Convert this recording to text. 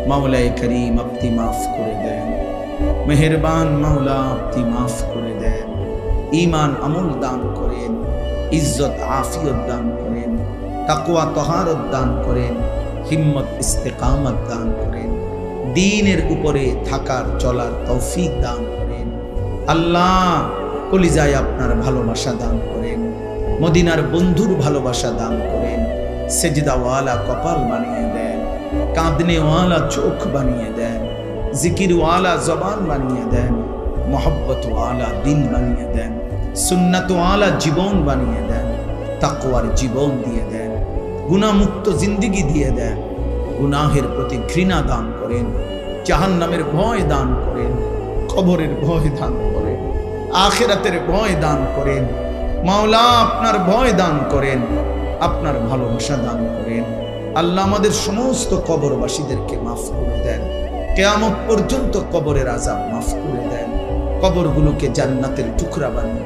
মাওলায়ে করিম আপনি মাফ করে দেন, মেহেরবান মাওলা আপনি মাফ করে দেন। ঈমান আমল দান করেন, ইজ্জত আফিয়ত দান করেন, তাকওয়া তহারত দান করেন, হিম্মত ইস্তেকামত দান করেন, দ্বীনের উপরে থাকার চলার তৌফিক দান করেন। আল্লাহ কলিজায় আপনার ভালোবাসা দান করেন, মদিনার বন্ধুর ভালোবাসা দান করেন, সেজদাওয়ালা কপাল বানিয়ে দেন, কাঁদনেওয়ালা চোখ বানিয়ে দেন, জিকিরওয়ালা জবান বানিয়ে দেন, মোহব্বতওয়ালা দিল বানিয়ে দেন, সুন্নতওয়ালা জীবন বানিয়ে দেন, তাকওয়ার জীবন দিয়ে দেন, গুনাহমুক্ত জিন্দেগি দিয়ে দেন। গুনাহের প্রতি ঘৃণা দান করেন, জাহান্নামের ভয় দান করেন, কবরের ভয় দান করেন, আখিরাতের ভয় দান করেন। মাওলা আপনার ভয় দান করেন, আপনার ভালোবাসা দান করেন। আল্লাহ আমাদের সমস্ত কবরবাসীদেরকে মাফ করে দেন, কিয়ামত পর্যন্ত কবরের আযাব মাফ করে দেন, কবরগুলোকে জান্নাতের টুকরা বানিয়ে